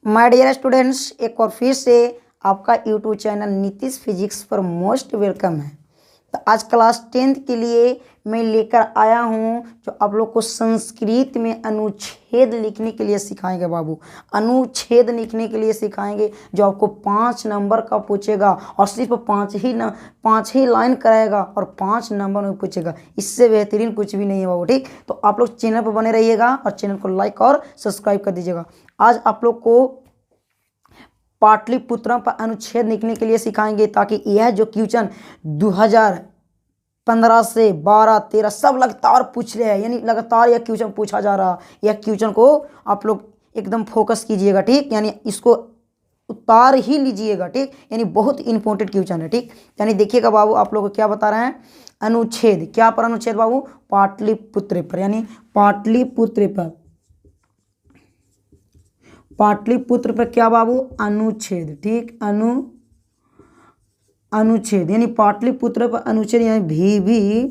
My dear students, एक और फिर से आपका यूट्यूब चैनल नीतीश फिजिक्स पर मोस्ट वेलकम है। तो आज क्लास 10th के लिए मैं लेकर आया हूँ जो आप लोग को संस्कृत में अनुच्छेद लिखने के लिए सिखाएंगे। बाबू, अनुच्छेद लिखने के लिए सिखाएंगे जो आपको 5 नंबर का पूछेगा और सिर्फ 5 ही लाइन कराएगा और 5 नंबर में पूछेगा। इससे बेहतरीन कुछ भी नहीं है बाबू। ठीक, तो आप लोग चैनल पर बने रहिएगा और चैनल को लाइक और सब्सक्राइब कर दीजिएगा। आज आप लोग को पाटलिपुत्र पर अनुच्छेद लिखने के लिए सिखाएंगे ताकि यह जो क्वेश्चन 2015 से 12, 13 सब लगातार पूछ रहे हैं, यानी लगातार यह क्वेश्चन पूछा जा रहा है। यह क्वेश्चन को आप लोग एकदम फोकस कीजिएगा। ठीक, यानी इसको उतार ही लीजिएगा। ठीक, यानी बहुत इंपॉर्टेंट क्वेश्चन है। ठीक, यानी देखिएगा बाबू, आप लोग को क्या बता रहे हैं, अनुच्छेद क्या पर अनुच्छेद बाबू, पाटलिपुत्र पर, यानी पाटलिपुत्र पर, पाटलिपुत्र पर क्या बाबू, अनुच्छेद। ठीक, अनुच्छेद यानी पाटलिपुत्र पर अनुच्छेद यानी VVI,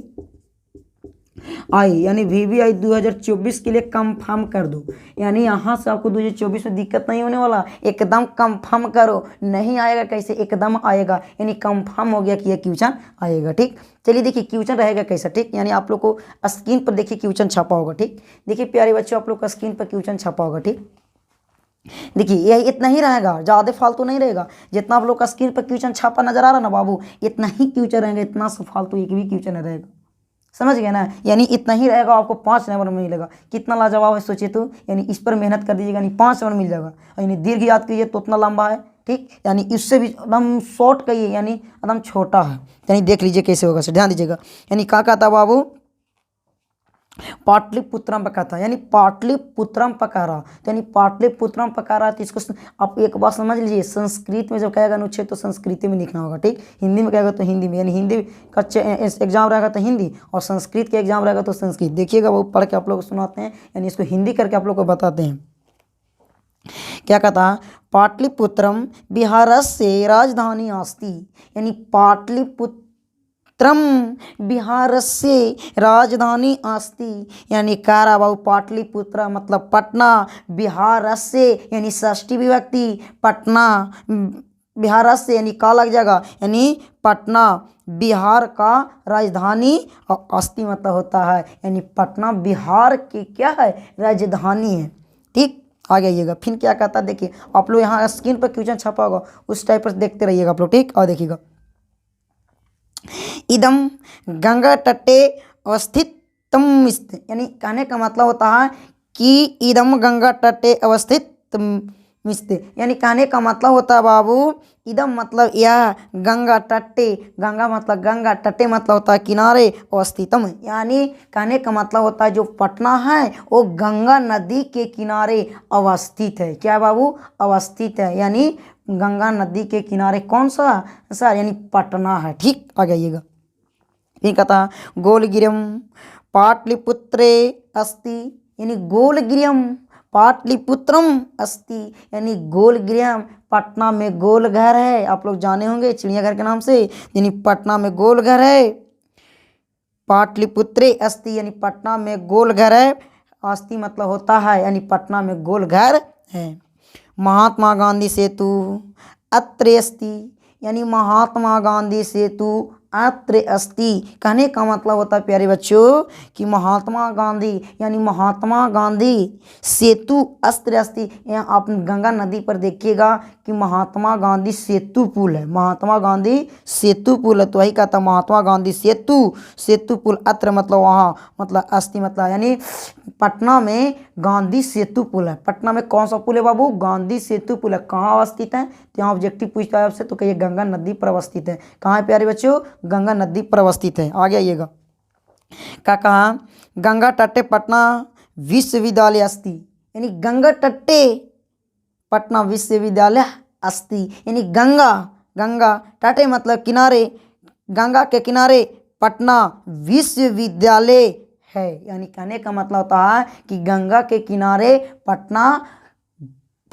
यानी VVI 2024 के लिए कंफर्म कर दो। यानी यहाँ से आपको 2024 में दिक्कत नहीं होने वाला, एकदम कंफर्म करो। नहीं आएगा कैसे, एकदम आएगा, यानी कंफर्म हो गया कि यह क्वेश्चन आएगा। ठीक, चलिए देखिए क्वेश्चन रहेगा कैसा। ठीक, यानी आप लोग को स्क्रीन पर देखिए क्वेश्चन छपा होगा। ठीक, देखिए प्यारे बच्चों, आप लोग का स्क्रीन पर क्वेश्चन छपा होगा। ठीक, देखिए यह इतना ही रहेगा, ज़्यादा फालतू नहीं रहेगा। जितना आप लोग का स्क्रीन पर क्वेश्चन छापा नजर आ रहा ना बाबू, इतना ही क्वेश्चन रहेगा, इतना सा फालतू एक भी क्वेश्चन नहीं रहेगा। समझ गए ना, यानी इतना ही रहेगा, आपको 5 नंबर में मिलेगा। कितना लाजवाब है सोचिए तो, यानी इस पर मेहनत कर दीजिएगा, यानी 5 नंबर मिल जाएगा। यानी दीर्घ याद कीजिए तो उतना लंबा है। ठीक, यानी इससे भी एकदम शॉर्ट कहिए, यानी एकदम छोटा है। यानी देख लीजिए कैसे होगा, ध्यान दीजिएगा। यानी क्या कहता बाबू, पाटलिपुत्रम पकाता, यानी पाटलिपुत्रम पका रहा, तो यानी पाटलिपुत्रम पका रहा। तो इसको आप एक बात समझ लीजिए, संस्कृत में जब कहेगा अनुच्छेद तो संस्कृत में लिखना होगा। ठीक, हिंदी में कहेगा तो हिंदी में, यानी हिंदी का एग्जाम रहेगा तो हिंदी और संस्कृत का एग्जाम रहेगा तो संस्कृत। देखिएगा वो पढ़ के आप लोग को सुनाते हैं, यानी इसको हिंदी करके आप लोग को बताते हैं। क्या कहता, पाटलिपुत्रम बिहारस्य राजधानी अस्ति, यानी पाटलिपुत्र बिहारस्य राजधानी अस्ति, यानी कारा बाबू पाटलिपुत्र मतलब पटना, बिहारस्य यानी षष्ठी विभक्ति, पटना बिहारस्य यानी का लग जाएगा, यानी पटना बिहार का राजधानी, और अस्ति मतलब होता है, यानी पटना बिहार की क्या है, राजधानी है। ठीक, आ जाइएगा। फिर क्या कहता है, देखिए आप लोग यहाँ स्क्रीन पर क्वेश्चन छपा होगा, उस टाइप पर देखते रहिएगा आप लोग। ठीक, और देखिएगा, इदम गंगा तटे अवस्थितम, यानी कहने का मतलब होता है कि इदम गंगा तटे अवस्थित मिस्ते, यानी कहने का मतलब होता है बाबू, इदम मतलब यह, गंगा तटे, गंगा मतलब गंगा, तटे मतलब होता है किनारे, अवस्थितम यानी कहने का मतलब होता है जो पटना है वो गंगा नदी के किनारे अवस्थित है। क्या बाबू, अवस्थित है, यानी गंगा नदी के किनारे कौन सा सर, यानी पटना है। ठीक, आ जाइएगा। फिर कहता गोलगिरम पाटलिपुत्रे अस्ति, यानी गोलगिरम पाटलिपुत्रम अस्ति, यानी गोलगिरम पटना में गोल घर है। आप लोग जाने होंगे चिड़ियाघर के नाम से, यानी पटना में गोल घर है। पाटलिपुत्रे अस्ति यानी पटना में गोल घर है, अस्ति मतलब होता है यानी पटना में गोल घर है। महात्मा गांधी सेतु अत्र अस्ति, यानी महात्मा गांधी सेतु अत्र अस्ति, कहने का मतलब होता है प्यारे बच्चों कि महात्मा गांधी यानी महात्मा गांधी सेतु अत्र अस्ति। यहाँ आप गंगा नदी पर देखिएगा कि महात्मा गांधी सेतु पुल है, महात्मा गांधी सेतु पुल है, तो वही कहता महात्मा गांधी सेतु पुल अत्र मतलब वहाँ, मतलब अस्ति मतलब यानी पटना में गांधी सेतु पुल है। पटना में कौन सा पुल है बाबू, गांधी सेतु पुल है। कहाँ अवस्थित है, तो यहाँ ऑब्जेक्टिव पूछता है आपसे, तो कहिए गंगा नदी पर अवस्थित है। कहाँ है प्यारे बच्चों, गंगा नदी पर अवस्थित है। आगे आइएगा, क्या कहा, गंगा तटे पटना विश्वविद्यालय अस्ति, यानी गंगा तटे पटना विश्वविद्यालय अस्ति, यानी गंगा तटे मतलब किनारे, गंगा के किनारे पटना विश्वविद्यालय है। यानी कहने का मतलब होता है कि गंगा के किनारे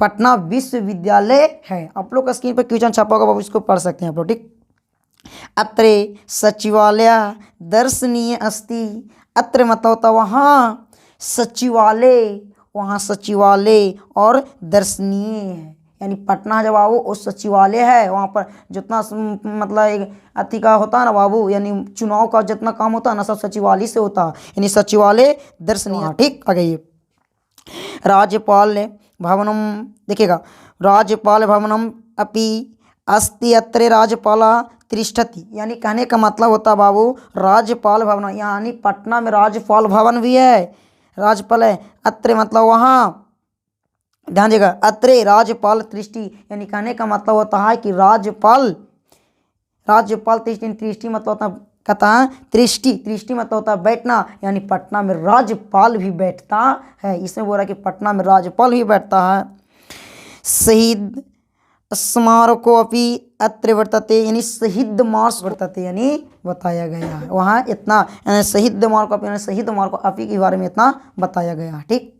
पटना विश्वविद्यालय है। आप लोग का स्क्रीन पर क्वेश्चन छपा होगा बाबू, इसको पढ़ सकते हैं आप लोग। ठीक, अत्रे सचिवालय दर्शनीय अस्ति, अत्र मतलब होता वहाँ सचिवालय वहाँ सचिवालय और दर्शनीय है। यानी पटना जब बाबू वो सचिवालय है, वहाँ पर जितना मतलब एक अति का होता है ना बाबू, यानी चुनाव का जितना काम होता है ना सब सचिवालय से होता है, यानी सचिवालय दर्शनीय। ठीक आ गई। राज्यपाल भवनम, देखिएगा, राज्यपाल भवनम अपि अस्ति अत्र राज्यपाला तिष्ठति, यानी कहने का मतलब होता बाबू राज्यपाल भवन, यानी पटना में राज्यपाल भवन भी है, राज्यपाल है। अत्र मतलब वहाँ, ध्यान देगा, अत्रे राज्यपाल तिष्ठति, यानी कहने का मतलब होता है कि राज्यपाल तिष्ठति, तिष्ठति मतलब होता कहता है त्रिष्टि मतलब होता है बैठना, यानी पटना में राज्यपाल भी बैठता है। इसमें बोल रहा है कि पटना में राज्यपाल भी बैठता है। शहीद स्मारको अपि अत्र वर्तते, यानी शहीद मार्ग वर्तते, यानी बताया गया है वहाँ इतना, यानी शहीद मार्ग अपि, यानी शहीद मार्ग अपि के बारे में इतना बताया गया है। ठीक,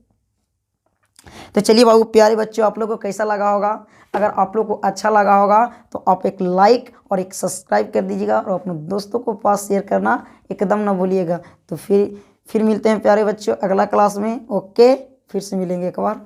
तो चलिए बाबू प्यारे बच्चों, आप लोग को कैसा लगा होगा? अगर आप लोग को अच्छा लगा होगा तो आप एक लाइक और एक सब्सक्राइब कर दीजिएगा और अपने दोस्तों को पास शेयर करना एकदम ना भूलिएगा। तो फिर मिलते हैं प्यारे बच्चों अगला क्लास में। ओके, फिर से मिलेंगे एक बार।